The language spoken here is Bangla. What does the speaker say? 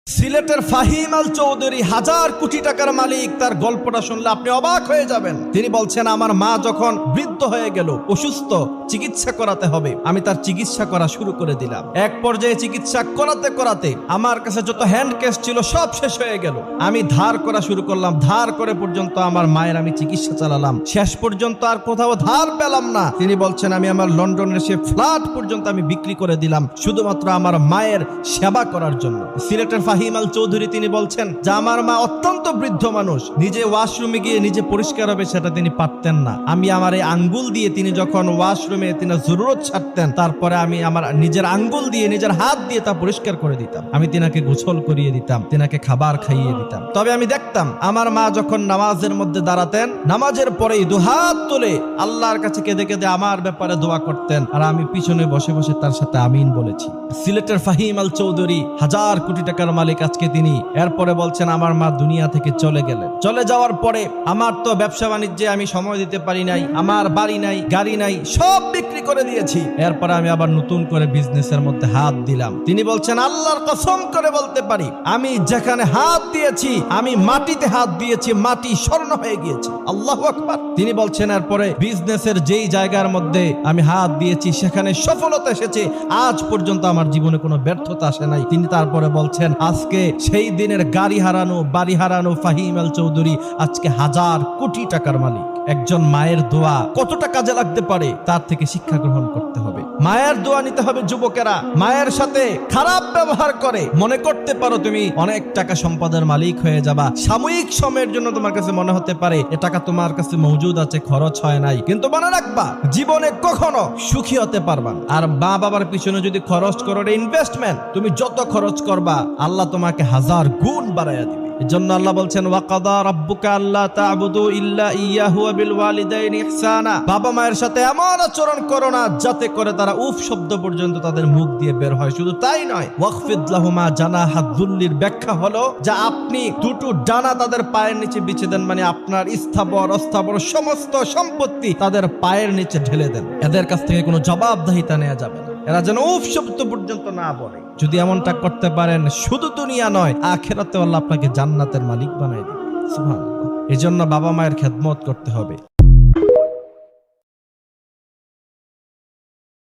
সিলেটের ফাহিম আল চৌধুরী 1000 কোটি টাকার মালিক। তার গল্পটা শুনলে আপনি অবাক হয়ে যাবেন। তিনি বলছেন, আমার মা যখন বৃদ্ধ হয়ে গেল, অসুস্থ, চিকিৎসা করাতে হবে, আমি তার চিকিৎসা করা শুরু করে দিলাম। এক পর্যায়ে চিকিৎসা করাতে করাতে আমার কাছে যত হ্যান্ড ক্যাশ ছিল সব শেষ হয়ে গেল। আমি ধার করা শুরু করলাম, ধার করে পর্যন্ত আমার মায়ের আমি চিকিৎসা চালালাম। শেষ পর্যন্ত আর কোথাও ধার পেলাম না। তিনি বলছেন, আমি আমার লন্ডনের সে ফ্ল্যাট পর্যন্ত আমি বিক্রি করে দিলাম শুধুমাত্র আমার মায়ের সেবা করার জন্য। সিলেটের ফাহিম আল চৌধুরী তিনি বলছেন যে আমার মা অত্যন্ত বৃদ্ধ মানুষ, নিজে ওয়াশরুমে গিয়ে নিজে পরিষ্কার হবে সেটা তিনি পারতেন না। আমি আমার এই আঙ্গুল দিয়ে তিনি যখন ওয়াশরুমে তিনি জরুরত ছাড়তেন, তারপরে আমি আমার নিজের আঙ্গুল দিয়ে নিজের হাত দিয়ে তা পরিষ্কার করে দিতাম। আমি তিনাকে গোসল করিয়ে দিতাম, তিনাকে খাবার খাইয়ে দিতাম। তবে আমি দেখতাম আমার মা যখন নামাজের মধ্যে দাঁড়াতেন, নামাজের পরেই দুহাত তুলে আল্লাহর কাছে কেঁদে কেঁদে আমার ব্যাপারে দোয়া করতেন, আর আমি পিছনে বসে বসে তার সাথে আমিন বলেছি। সিলেটের ফাহিম আল চৌধুরী 1000 কোটি টাকার মালিক আজকে তিনি। এরপরে বলছেন, আমার মা দুনিয়া থেকে চলে গেলেন। চলে যাওয়ার পরে আমার তো ব্যবসা বাণিজ্যে আমি সময় দিতে পারি নাই, আমার বাড়ি নাই, গাড়ি নাই, সব বিক্রি করে দিয়েছি। এরপরে আমি আবার নতুন করে বিজনেসের মধ্যে হাত দিলাম। তিনি বলছেন, আল্লাহর কসম করে বলতে পারি, আমি যেখানে হাত দিয়েছি, আমি মাটিতে হাত দিয়েছি, মাটি স্বর্ণ হয়ে গিয়েছে। আল্লাহু আকবার। তিনি বলছেন, এরপরে বিজনেসের যেই জায়গার মধ্যে আমি হাত দিয়েছি সেখানে সফলতা এসেছে। আজ পর্যন্ত আমার জীবনে কোনো ব্যর্থতা আসে নাই। তিনি তারপরে বলছেন, আজকে সেই দিনের গাড়ি হারানো, বাড়ি হারানো ফাহিম আল চৌধুরী আজকে 1000 কোটি টাকার মালিক। একজন মায়ের দোয়া কতটা কাজে লাগতে পারে তার থেকে শিক্ষা গ্রহণ করতে হবে। মায়ের দোয়া নিতে হবে। যুবকেরা মায়ের সাথে খারাপ ব্যবহার করে মনে করতে পারো তুমি অনেক টাকা সম্পদের মালিক হয়ে যাবা। সাময়িক সময়ের জন্য তোমার কাছে মনে হতে পারে এ টাকা তোমার কাছে মজুদ আছে, খরচ হয় নাই, কিন্তু মনে রাখবা জীবনে কখনো সুখী হতে পারবা না। আর মা বাবার পিছনে যদি খরচ করো, ইনভেস্টমেন্ট, তুমি যত খরচ করবা আল্লাহ তোমাকে 1000 গুণ বাড়াইয়া দিবে। এজন্য আল্লাহ বলছেন, ওয়াকাদা রাব্বুকা আল্লা তা'বুদু ইল্লা ইয়্যাহু ওয়া বিল ওয়ালিদাইনি ইহসানা। বাবা মায়ের সাথে এমন আচরণ করো না যাতে করে তারা উফ শব্দ পর্যন্ত তাদের মুখ দিয়ে বের হয়। শুধু তাই নয়, ওয়াখফিদ লাহুমা জানাহাদ যুল্লির ব্যাখ্যা হলো যে আপনি দুটো ডানা তাদের পায়ের নিচে বিছিয়ে দেন, মানে আপনার স্থাবর অস্থাবর সমস্ত সম্পত্তি তাদের পায়ের নিচে ঢেলে দেন। এদের কাছ থেকে কোনো জবাবদিহিতা নেওয়া যাবে না, এরা যেন উফ শব্দ পর্যন্ত না বলে। যদি এমনটা করতে পারেন, শুধু দুনিয়া নয় আখিরাতে আল্লাহ আপনাকে জান্নাতের মালিক বানাই দিবে। সুবহানাল্লাহ। এজন্য বাবা মায়ের খেদমত করতে হবে।